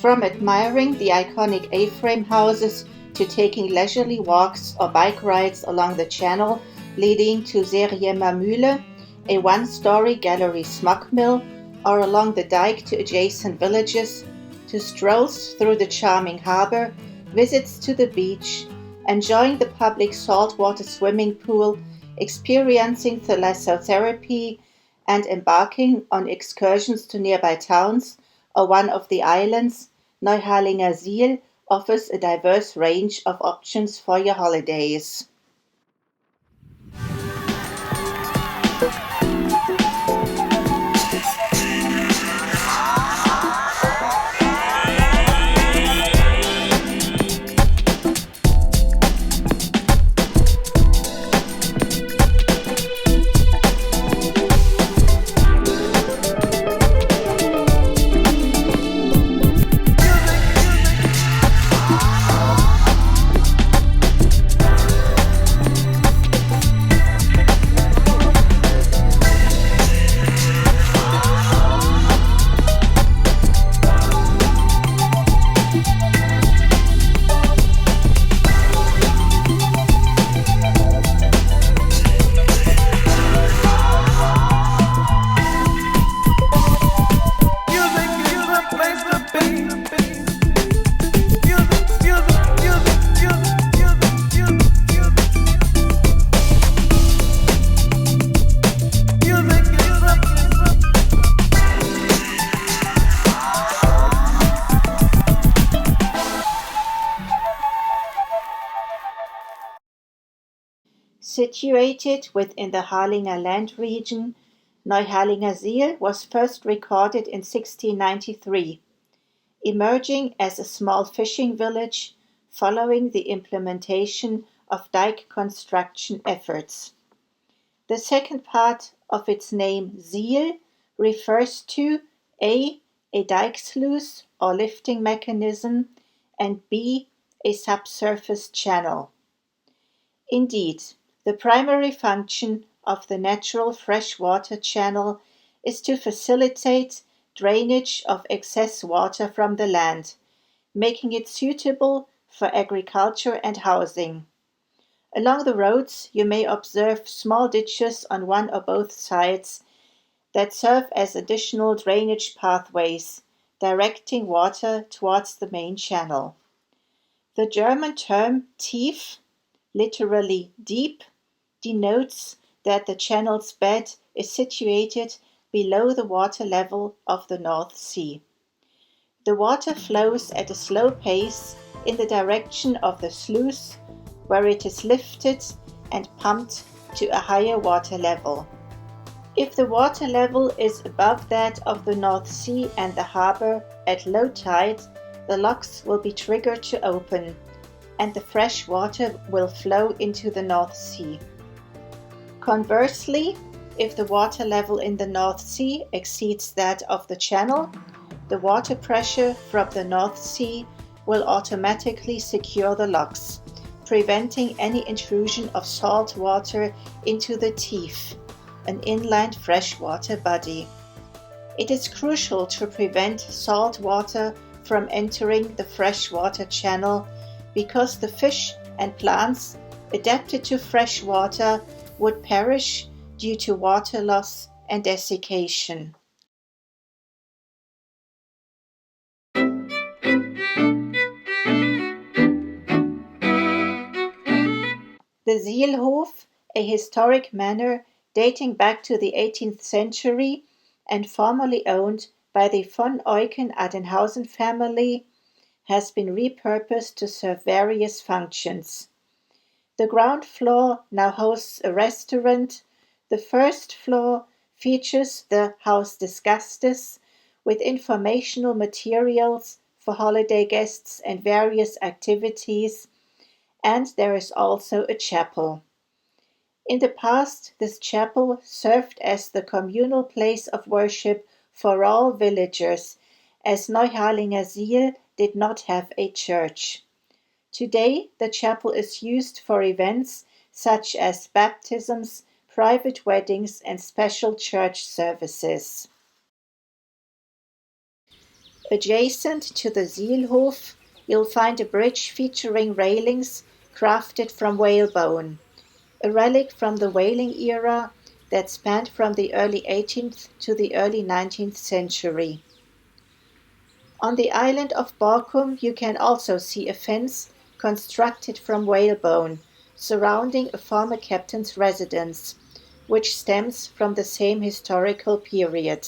From admiring the iconic A-frame houses to taking leisurely walks or bike rides along the channel leading to Mühle, a one-story gallery smog mill, or along the dike to adjacent villages, to strolls through the charming harbour, visits to the beach, enjoying the public saltwater swimming pool, experiencing thalassotherapy, and embarking on excursions to nearby towns or one of the islands, Neuharlingersiel offers a diverse range of options for your holidays. Situated within the Harlinger land region, Neuharlingersiel was first recorded in 1693, emerging as a small fishing village following the implementation of dike construction efforts. The second part of its name, Siel, refers to A dike sluice or lifting mechanism, and B, a subsurface channel. Indeed, the primary function of the natural freshwater channel is to facilitate drainage of excess water from the land, making it suitable for agriculture and housing. Along the roads, you may observe small ditches on one or both sides that serve as additional drainage pathways, directing water towards the main channel. The German term tief, literally deep, denotes that the channel's bed is situated below the water level of the North Sea. The water flows at a slow pace in the direction of the sluice, where it is lifted and pumped to a higher water level. If the water level is above that of the North Sea and the harbour at low tide, the locks will be triggered to open, and the fresh water will flow into the North Sea. Conversely, if the water level in the North Sea exceeds that of the channel, the water pressure from the North Sea will automatically secure the locks, preventing any intrusion of salt water into the Tief, an inland freshwater body. It is crucial to prevent salt water from entering the freshwater channel because the fish and plants adapted to fresh water would perish due to water loss and desiccation. The Sielhof, a historic manor dating back to the 18th century and formerly owned by the von Eucken-Adenhausen family, has been repurposed to serve various functions. The ground floor now hosts a restaurant. The first floor features the Haus des Gastes with informational materials for holiday guests and various activities, and there is also a chapel. In the past, this chapel served as the communal place of worship for all villagers, as Neuharlingersiel did not have a church. Today, the chapel is used for events such as baptisms, private weddings, and special church services. Adjacent to the Zielhof, you'll find a bridge featuring railings crafted from whalebone, a relic from the whaling era that spanned from the early 18th to the early 19th century. On the island of Borkum you can also see a fence constructed from whalebone surrounding a former captain's residence, which stems from the same historical period.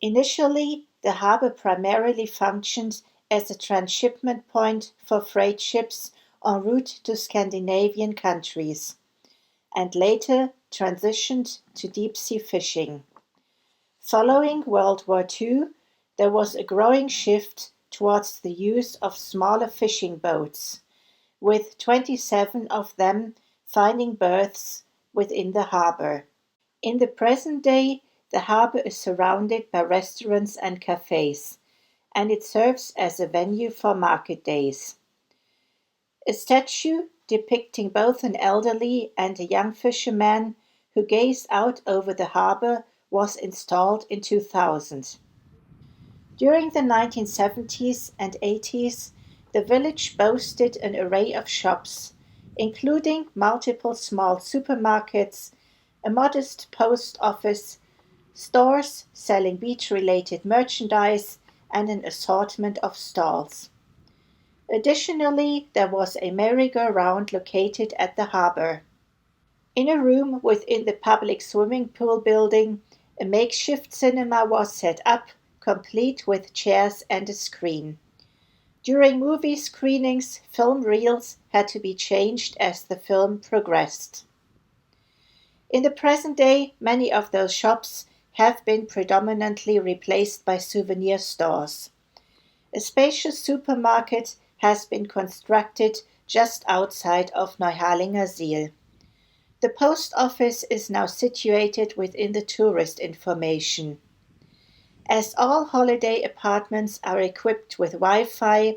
Initially, the harbour primarily functioned as a transshipment point for freight ships en route to Scandinavian countries, and later transitioned to deep-sea fishing. Following World War II, there was a growing shift towards the use of smaller fishing boats, with 27 of them finding berths within the harbour. In the present day, the harbour is surrounded by restaurants and cafes, and it serves as a venue for market days. A statue depicting both an elderly and a young fisherman who gaze out over the harbour was installed in 2000. During the 1970s and 80s, the village boasted an array of shops, including multiple small supermarkets, a modest post office, stores selling beach-related merchandise, and an assortment of stalls. Additionally, there was a merry-go-round located at the harbour. In a room within the public swimming pool building, a makeshift cinema was set up, complete with chairs and a screen. During movie screenings, film reels had to be changed as the film progressed. In the present day, many of those shops have been predominantly replaced by souvenir stores. A spacious supermarket has been constructed just outside of Neuharlingersiel. The post office is now situated within the tourist information. As all holiday apartments are equipped with Wi-Fi,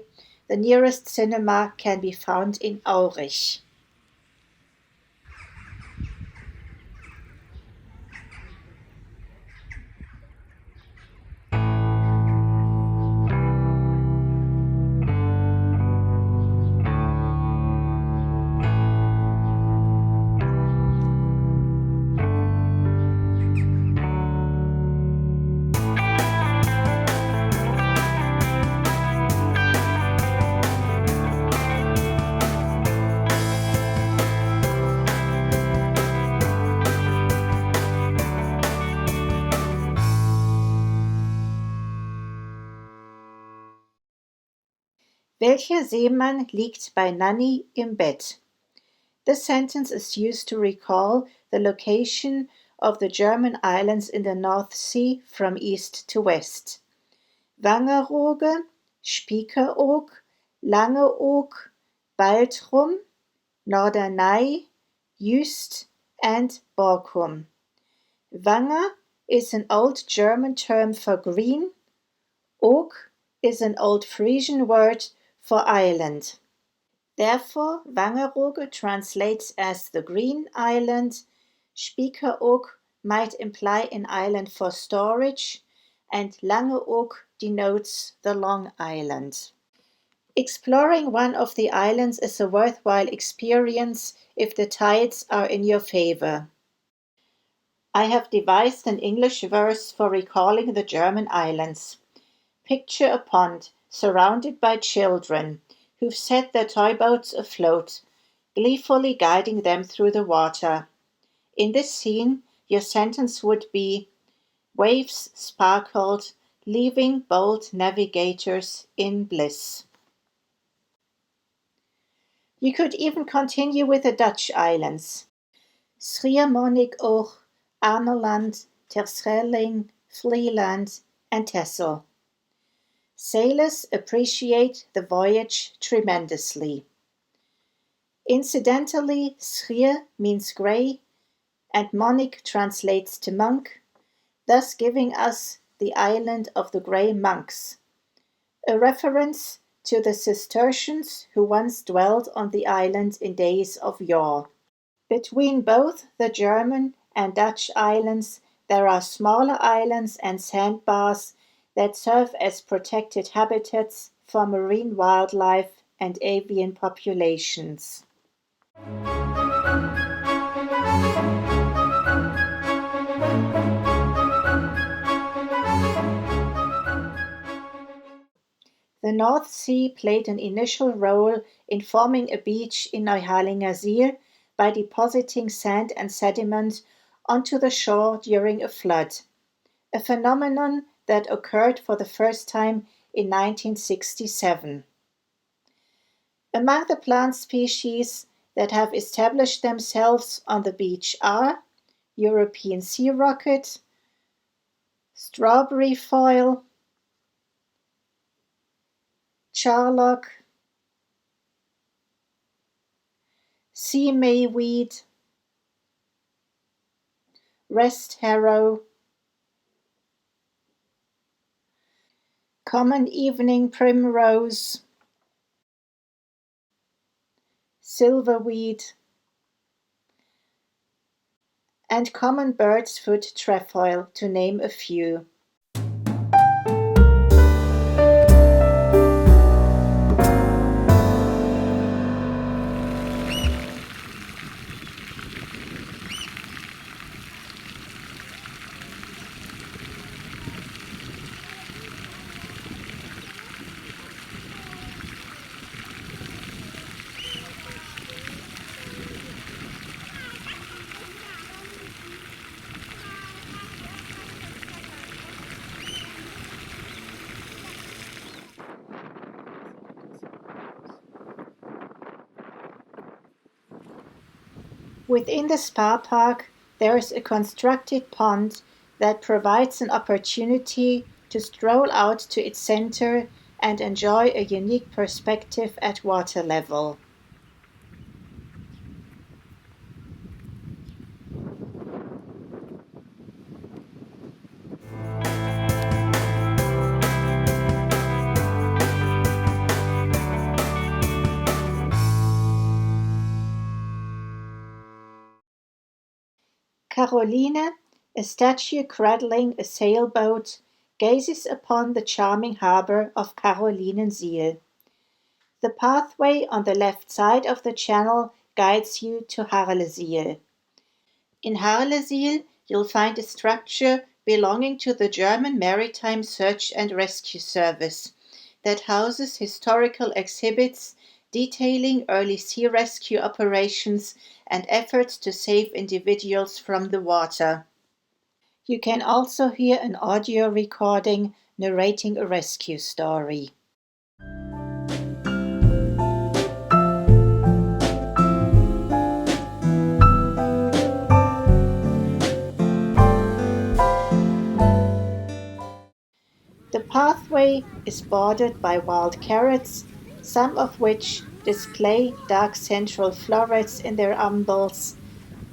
the nearest cinema can be found in Aurich. Welcher Seemann liegt bei Nanny im Bett? This sentence is used to recall the location of the German islands in the North Sea from east to west. Wangerooge, Spiekeroog, Langeoog, Baltrum, Norderney, Juist, and Borkum. Wanger is an old German term for green. Oog is an old Frisian word for island. Therefore, Wangerooge translates as the green island, Spiekeroog might imply an island for storage, and Langeoog denotes the long island. Exploring one of the islands is a worthwhile experience if the tides are in your favor. I have devised an English verse for recalling the German islands. Picture a pond surrounded by children who've set their toy boats afloat, gleefully guiding them through the water. In this scene, your sentence would be, waves sparkled, leaving bold navigators in bliss. You could even continue with the Dutch islands. Schiermonnikoog, Ameland, Terschelling, Vlieland, and Texel. Sailors appreciate the voyage tremendously. Incidentally, Str means grey, and Monnik translates to monk, thus giving us the island of the grey monks, a reference to the Cistercians who once dwelt on the island in days of yore. Between both the German and Dutch islands there are smaller islands and sandbars that serve as protected habitats for marine wildlife and avian populations. The North Sea played an initial role in forming a beach in Neuharlingersiel by depositing sand and sediment onto the shore during a flood, a phenomenon that occurred for the first time in 1967. Among the plant species that have established themselves on the beach are European sea rocket, strawberry foil, charlock, sea mayweed, rest harrow, common evening primrose, silverweed, and common bird's foot trefoil, to name a few. Within the spa park, there is a constructed pond that provides an opportunity to stroll out to its center and enjoy a unique perspective at water level. Caroline, a statue cradling a sailboat, gazes upon the charming harbour of Carolinensiel. The pathway on the left side of the channel guides you to Harlesiel. In Harlesiel, you'll find a structure belonging to the German Maritime Search and Rescue Service that houses historical exhibits detailing early sea rescue operations and efforts to save individuals from the water. You can also hear an audio recording narrating a rescue story. The pathway is bordered by wild carrots, some of which display dark central florets in their umbels,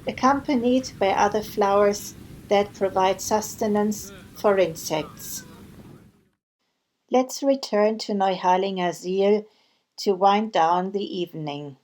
accompanied by other flowers that provide sustenance for insects. Let's return to Neuharlingersiel to wind down the evening.